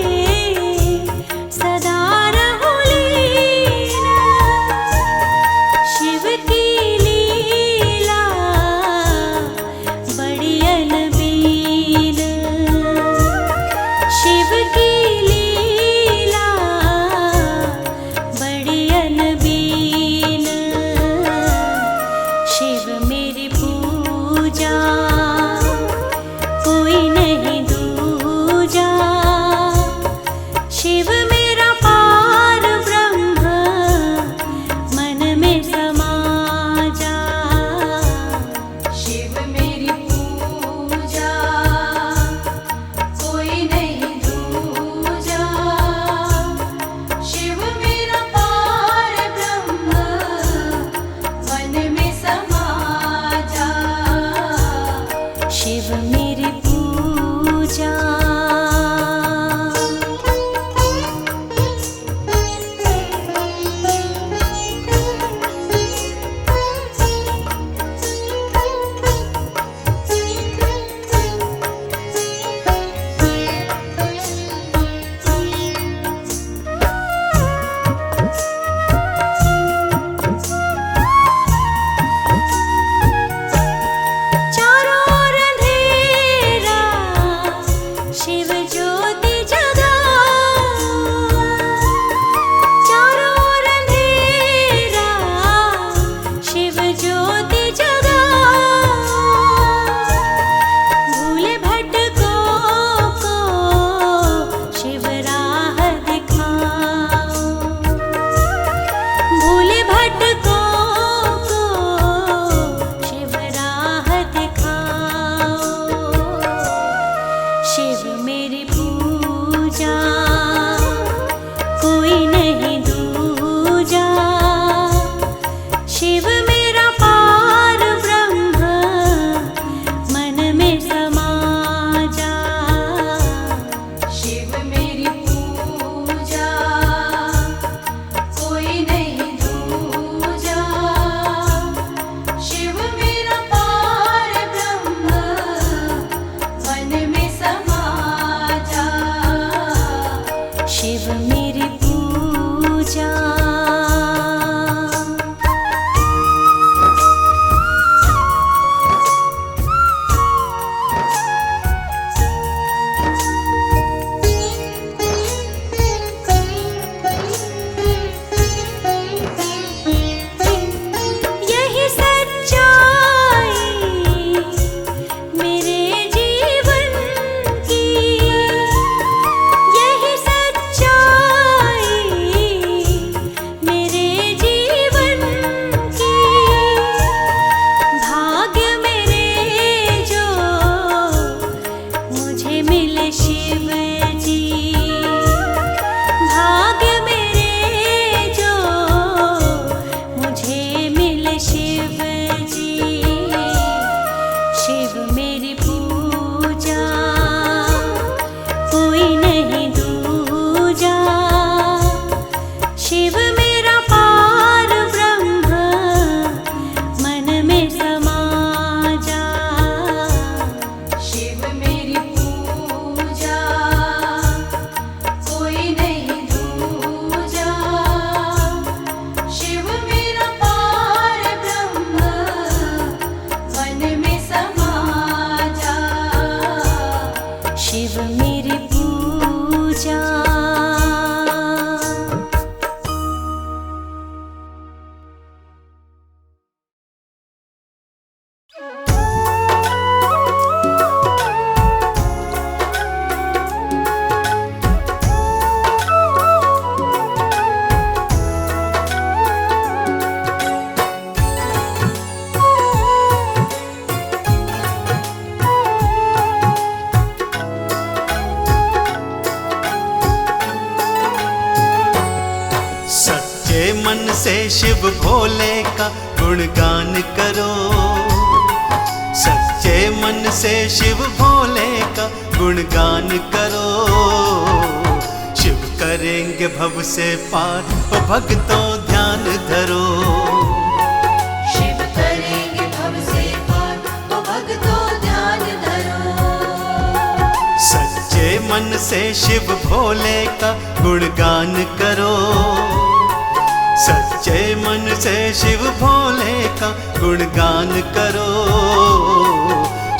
A: सदा रहूं लीन। शिव की लीला बड़ी अनबीन, शिव की लीला बड़ी अनबीन। शिव मेरी पूजा कोई नहीं दूजा, शिव मेरा पार ब्रह्म मन में समा जा। शिव मेरी पूजा कोई नहीं दूजा, शिव मेरा पार ब्रह्म मन में समा जा। शिव मेरी पूजा। चारों ओर अंधेरा, शिव ज्योति जगाओ। चारों ओर अंधेरा, शिव ज्योति जगाओ। भूले भटकों को शिव राह दिखाओ, भूले भटकों को शिव राह दिखाओ। शिव मेरी पूजा कोई नहीं दूजा, शिव मेरा पार ब्रह्म मन में समा जा। शिव मेरी पूजा कोई नहीं दूजा, शिव मेरा पार ब्रह्म मन में समा जा। शिव मेरी पूजा। यही सच्चाई मेरे जीवन की, यही सच्चाई मेरे जीवन की। भाग्य मेरे जो मुझे मिले शिव जी, भाग्य मेरे जो मुझे मिले शिव जी। शिव मेरी पूजा कोई नहीं दूजा, शिव मेरा पार ब्रह्म मन में समा जा। शिव मेरी पूजा कोई नहीं दूजा, शिव मेरा पार ब्रह्म मन में समा जा। शिव मेरी पूजा।
B: मन से शिव भोले का गुणगान करो। सच्चे मन से शिव भोले का गुणगान करो। शिव करेंगे भव से पार, ओ भक्तों ध्यान धरो।
C: शिव करेंगे भव से पार, ओ भक्तों ध्यान धरो।
B: सच्चे मन से शिव भोले का गुणगान करो। सच्चे मन से शिव भोले का गुणगान करो।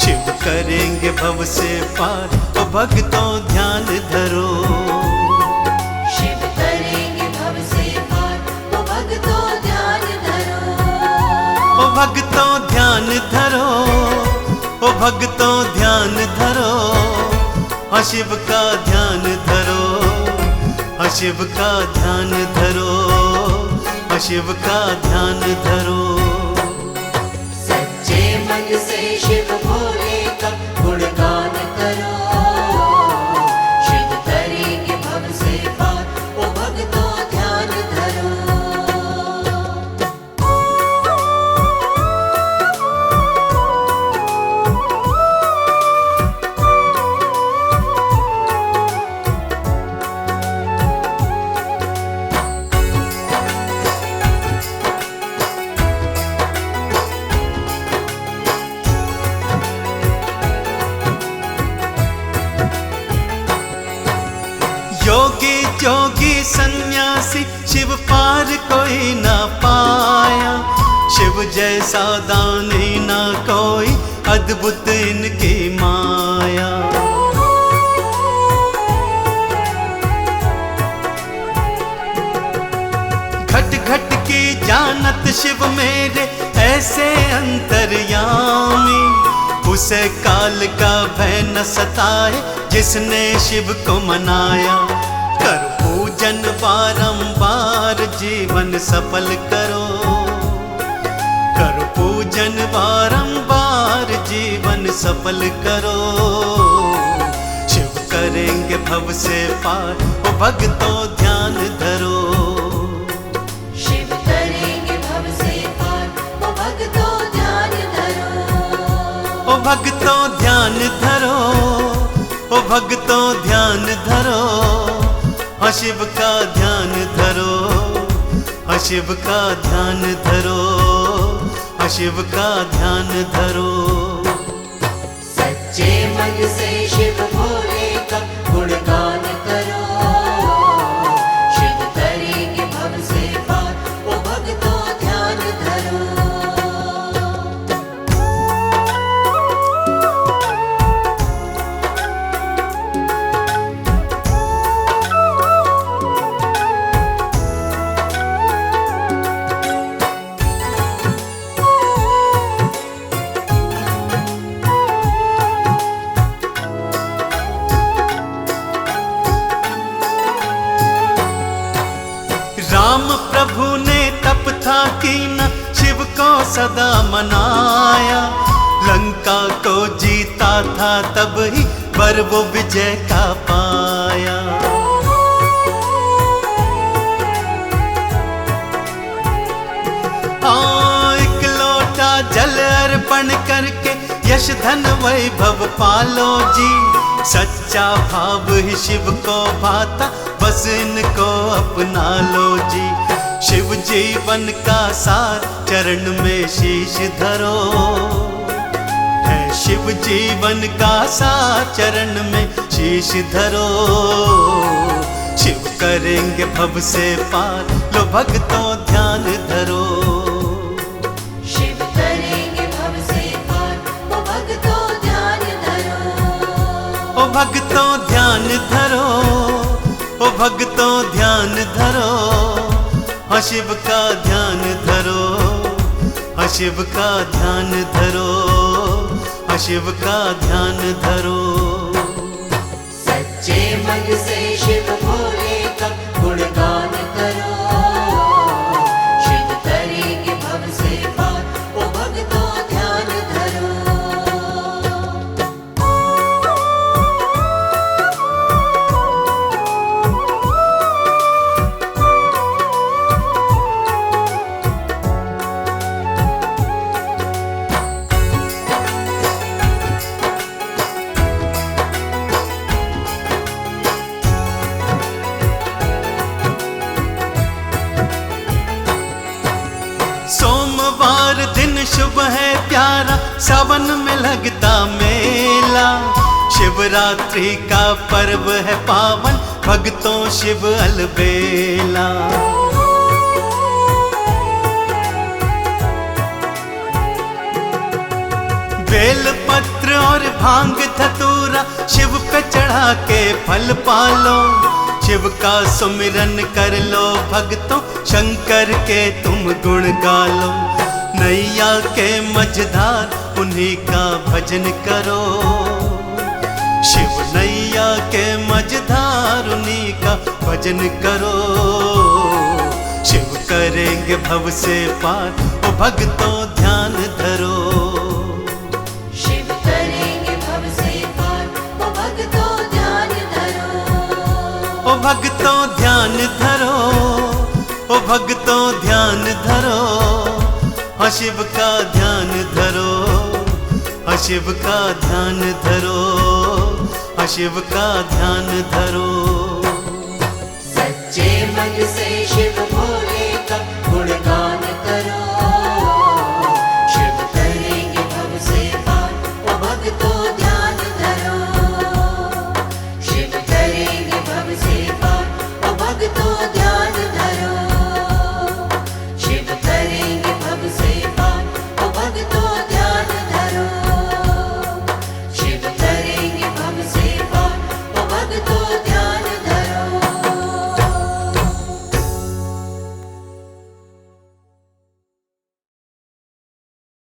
B: शिव करेंगे भव से पार, ओ भक्तों ध्यान धरो।
C: शिव करेंगे भव से पार, ओ भक्तों ध्यान धरो।
B: ओ भक्तों ध्यान धरो, ओ भक्तों ध्यान धरो। हाँ शिव का ध्यान धरो, हाँ शिव का ध्यान धरो, हाँ शिव का ध्यान धरो।
C: सच्चे मन से शिव भोले का गुणगान करो। शिव करेंगे भव से पार, ओ भक्तों ध्यान धरो।
B: योगी जोगी सन्यासी शिव पार कोई ना पाया। शिव जैसा दानी ना कोई, अद्भुत इनकी माया। घट घट की जानत शिव मेरे, ऐसे अंतर्यामी। उसे काल का भय न सताए, जिसने शिव को मनाया। कर पूजन बारंबार, जीवन सफल करो। कर पूजन बारंबार, जीवन सफल करो। शिव करेंगे भव से पार, ओ भक्तों ध्यान धरो।
C: शिव करेंगे भव से पार, ओ भक्तों ध्यान धरो।
B: ओ भक्तों ध्यान धरो, ओ भक्तों ध्यान धरो। हाँ शिव का ध्यान धरो, हाँ शिव का ध्यान धरो, हाँ शिव का ध्यान धरो।
C: सच्चे मन से शिव भोले का गुणगान करो। शिव करेंगे भव से पार, ओ भक्तों ध्यान धरो।
B: राम प्रभु ने तप था कीना, शिव को सदा मनाया। लंका को जीता था तब ही, पर वो विजय का पाया। एक लोटा जल अर्पण करके, यश धन वैभव पालो जी। सच्चा भाव ही शिव को भाता, बस इनको अपना लो जी। शिव जीवन का सार, चरण में शीश धरो। है शिव जीवन का सार, चरण में शीश धरो। शिव करेंगे भव से पार, लो भक्तों ध्यान धरो।
C: शिव करेंगे भव से पार, ओ भक्तों ध्यान धरो।
B: ओ भक्तों ध्यान धरो, ओ भक्तों ध्यान धरो। हाँ शिव का ध्यान धरो, हाँ शिव का ध्यान धरो, हाँ शिव का ध्यान धरो।
C: सच्चे मन से शिव भोले का गुणगान करो। शिव करेंगे भव से पार, ओ भक्तों ध्यान धरो।
B: शुभ है प्यारा, सावन में लगता मेला। शिवरात्रि का पर्व है पावन, भक्तों शिव अलबेला। बेल पत्र और भांग धतूरा शिव पे चढ़ा के फल पालो। शिव का सुमिरन कर लो भक्तों, शंकर के तुम गुण गालो। नैया के मझधार उन्हीं का भजन करो। शिव नैया के मझधार उन्हीं का भजन करो। शिव करेंगे भव से पार, ओ भक्तों ध्यान धरो।
C: शिव करेंगे भव से पार, ओ भक्तों ध्यान धरो।
B: ओ भक्तों ध्यान धरो, ओ भक्तों ध्यान धरो। हाँ शिव का ध्यान धरो, हाँ शिव का ध्यान धरो, हाँ शिव का ध्यान धरो।
C: सच्चे मन से शिव